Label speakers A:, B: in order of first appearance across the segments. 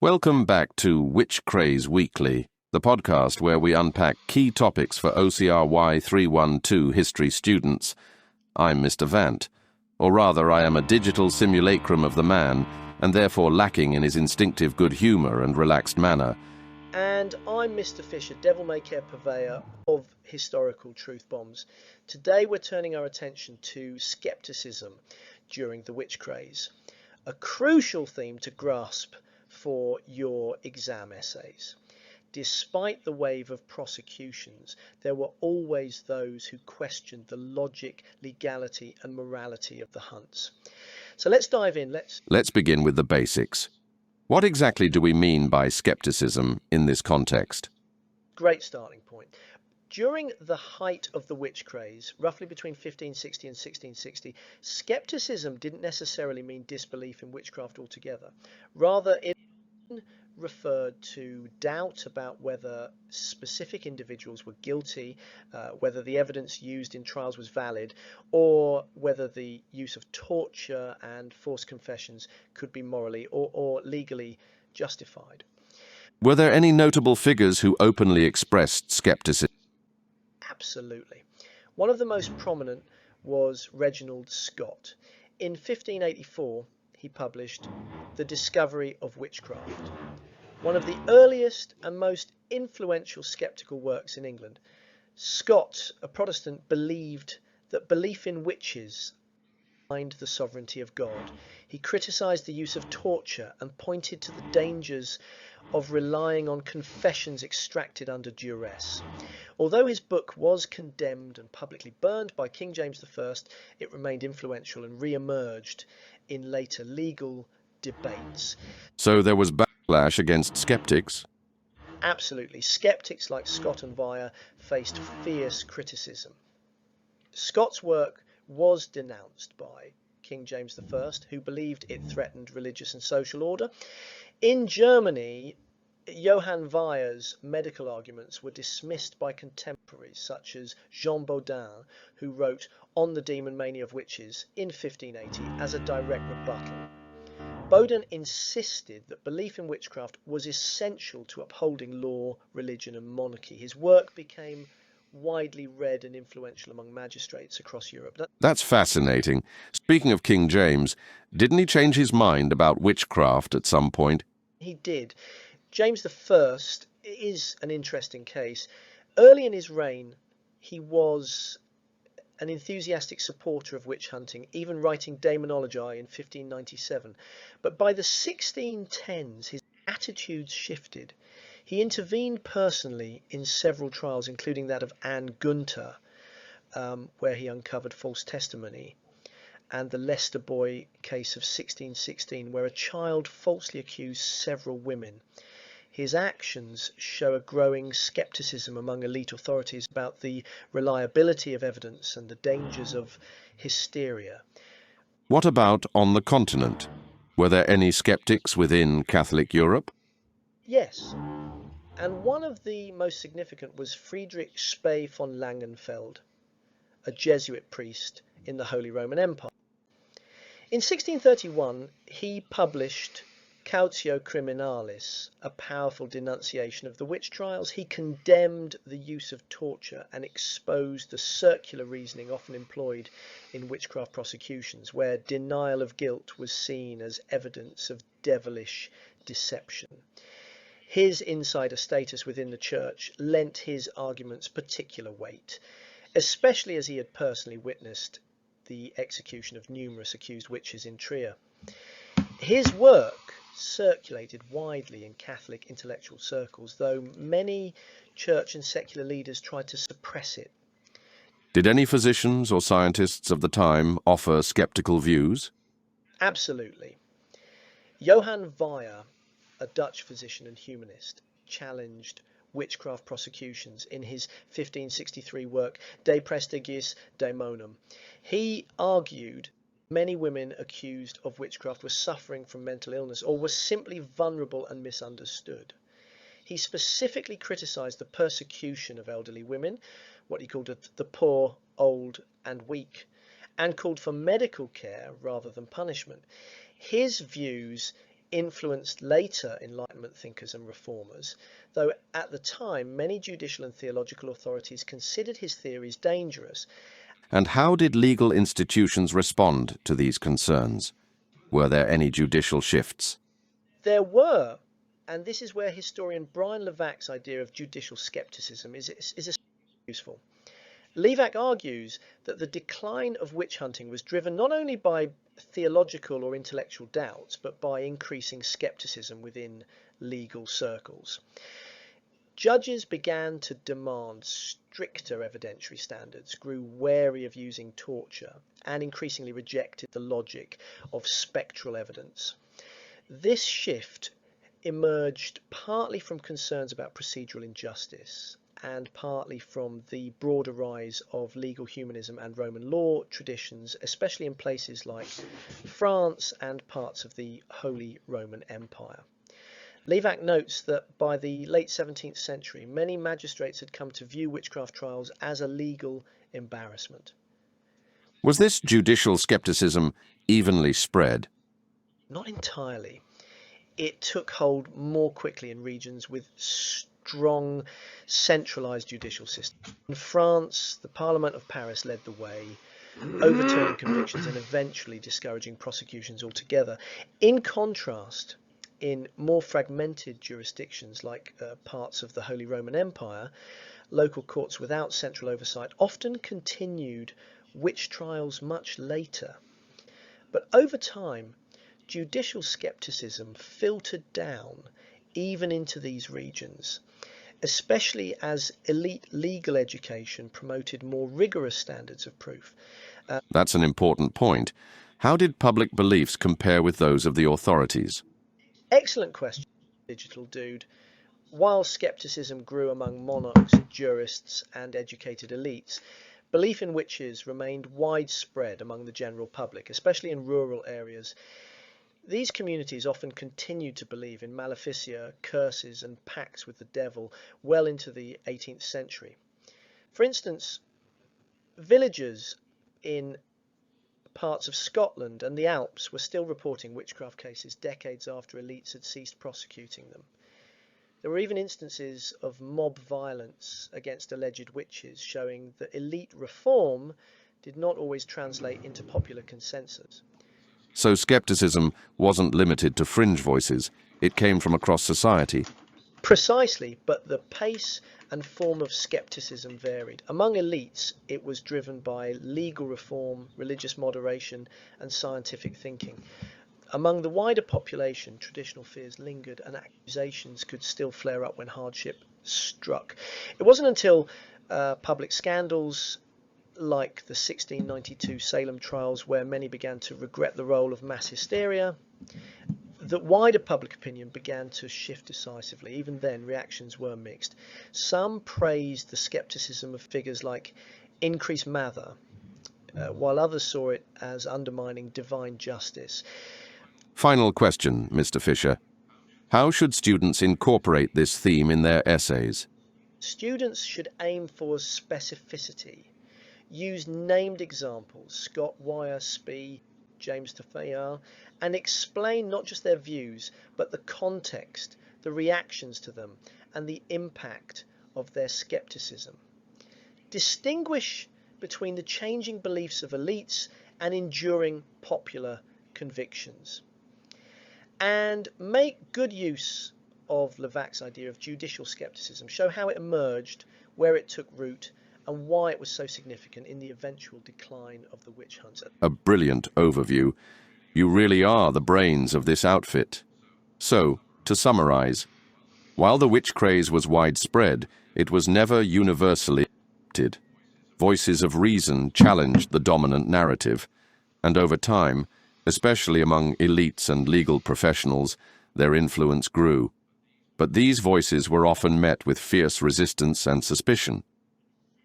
A: Welcome back to Witch Craze Weekly, the podcast where we unpack key topics for OCRY 312 history students. I'm Mr. Vant, or rather I am a digital simulacrum of the man, and therefore lacking in his instinctive good humour and relaxed manner.
B: And I'm Mr. Fisher, devil-may-care purveyor of historical truth bombs. Today we're turning our attention to scepticism during the witch craze, a crucial theme to grasp for your exam essays. Despite the wave of prosecutions, there were always those who questioned the logic, legality and morality of the hunts. So let's dive in.
A: Let's begin with the basics. What exactly do we mean by skepticism in this context?
B: Great starting point. During the height of the witch craze, roughly between 1560 and 1660, skepticism didn't necessarily mean disbelief in witchcraft altogether. Rather, it referred to doubt about whether specific individuals were guilty, whether the evidence used in trials was valid, or whether the use of torture and forced confessions could be morally or legally justified.
A: Were there any notable figures who openly expressed skepticism?
B: Absolutely. One of the most prominent was Reginald Scot. In 1584, he published The Discovery of Witchcraft, one of the earliest and most influential skeptical works in England. Scot, a Protestant, believed that belief in witches undermined the sovereignty of God. He criticised the use of torture and pointed to the dangers of relying on confessions extracted under duress. Although his book was condemned and publicly burned by King James I, it remained influential and re-emerged in later legal debates.
A: So there was backlash against skeptics?
B: Absolutely. Skeptics like Scot and Wyer faced fierce criticism. Scott's work was denounced by King James I, who believed it threatened religious and social order. In Germany, Johann Weyer's medical arguments were dismissed by contemporaries such as Jean Baudin, who wrote On the Demon Mania of Witches in 1580 as a direct rebuttal. Baudin insisted that belief in witchcraft was essential to upholding law, religion and monarchy. His work became widely read and influential among magistrates across Europe.
A: That's fascinating. Speaking of King James, didn't he change his mind about witchcraft at some point?
B: He did. James I is an interesting case. Early in his reign, he was an enthusiastic supporter of witch hunting, even writing Daemonologiae in 1597. But by the 1610s, his attitudes shifted. He intervened personally in several trials, including that of Anne Gunther, where he uncovered false testimony, and the Leicester Boy case of 1616, where a child falsely accused several women. His actions show a growing skepticism among elite authorities about the reliability of evidence and the dangers of hysteria.
A: What about on the continent? Were there any skeptics within Catholic Europe?
B: Yes, and one of the most significant was Friedrich Spee von Langenfeld, a Jesuit priest in the Holy Roman Empire. In 1631, he published Cautio Criminalis, a powerful denunciation of the witch trials. He condemned the use of torture and exposed the circular reasoning often employed in witchcraft prosecutions, where denial of guilt was seen as evidence of devilish deception. His insider status within the church lent his arguments particular weight, especially as he had personally witnessed the execution of numerous accused witches in Trier. His work circulated widely in Catholic intellectual circles, though many church and secular leaders tried to suppress it.
A: Did any physicians or scientists of the time offer skeptical views?
B: Absolutely. Johann Wyer, a Dutch physician and humanist, challenged witchcraft prosecutions in his 1563 work De Praestigiis Daemonum. He argued many women accused of witchcraft were suffering from mental illness or were simply vulnerable and misunderstood. He specifically criticised the persecution of elderly women, what he called the poor, old and weak, and called for medical care rather than punishment. His views influenced later Enlightenment thinkers and reformers, though at the time many judicial and theological authorities considered his theories dangerous.
A: And how did legal institutions respond to these concerns? Were there any judicial shifts?
B: There were, and this is where historian Brian Levac's idea of judicial scepticism is useful. Levac argues that the decline of witch hunting was driven not only by theological or intellectual doubts, but by increasing skepticism within legal circles. Judges began to demand stricter evidentiary standards, grew wary of using torture, and increasingly rejected the logic of spectral evidence. This shift emerged partly from concerns about procedural injustice and partly from the broader rise of legal humanism and Roman law traditions, especially in places like France and parts of the Holy Roman Empire. Levac notes that by the late 17th century, many magistrates had come to view witchcraft trials as a legal embarrassment.
A: Was this judicial skepticism evenly spread?
B: Not entirely. It took hold more quickly in regions with strong centralized judicial systems. In France, the Parliament of Paris led the way, overturning convictions and eventually discouraging prosecutions altogether. In contrast, in more fragmented jurisdictions like parts of the Holy Roman Empire, local courts without central oversight often continued witch trials much later. But over time, judicial skepticism filtered down even into these regions, especially as elite legal education promoted more rigorous standards of proof.
A: That's an important point. How did public beliefs compare with those of the authorities?
B: Excellent question, Digital Dude. While skepticism grew among monarchs, jurists, and educated elites, belief in witches remained widespread among the general public, especially in rural areas. These communities often continued to believe in maleficia, curses, and pacts with the devil well into the 18th century. For instance, villagers in parts of Scotland and the Alps were still reporting witchcraft cases decades after elites had ceased prosecuting them. There were even instances of mob violence against alleged witches, showing that elite reform did not always translate into popular consensus.
A: So skepticism wasn't limited to fringe voices. It came from across society.
B: Precisely, but the pace and form of skepticism varied. Among elites, it was driven by legal reform, religious moderation, and scientific thinking. Among the wider population, traditional fears lingered and accusations could still flare up when hardship struck. It wasn't until public scandals like the 1692 Salem trials, where many began to regret the role of mass hysteria, that wider public opinion began to shift decisively. Even then, reactions were mixed. Some praised the skepticism of figures like Increase Mather, while others saw it as undermining divine justice.
A: Final question, Mr. Fisher. How should students incorporate this theme in their essays?
B: Students should aim for specificity. Use named examples, Scott, Wyer, Spee, James Tafayar, and explain not just their views, but the context, the reactions to them, and the impact of their skepticism. Distinguish between the changing beliefs of elites and enduring popular convictions. And make good use of Levac's idea of judicial skepticism. Show how it emerged, where it took root, and why it was so significant in the eventual decline of the witch hunts.
A: A brilliant overview. You really are the brains of this outfit. So, to summarize, while the witch craze was widespread, it was never universally accepted. Voices of reason challenged the dominant narrative, and over time, especially among elites and legal professionals, their influence grew. But these voices were often met with fierce resistance and suspicion.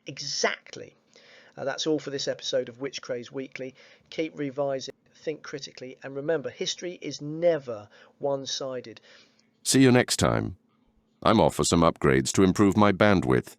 B: Exactly. That's all for this episode of Witch Craze Weekly. Keep revising, think critically, and remember, history is never one-sided.
A: See you next time. I'm off for some upgrades to improve my bandwidth.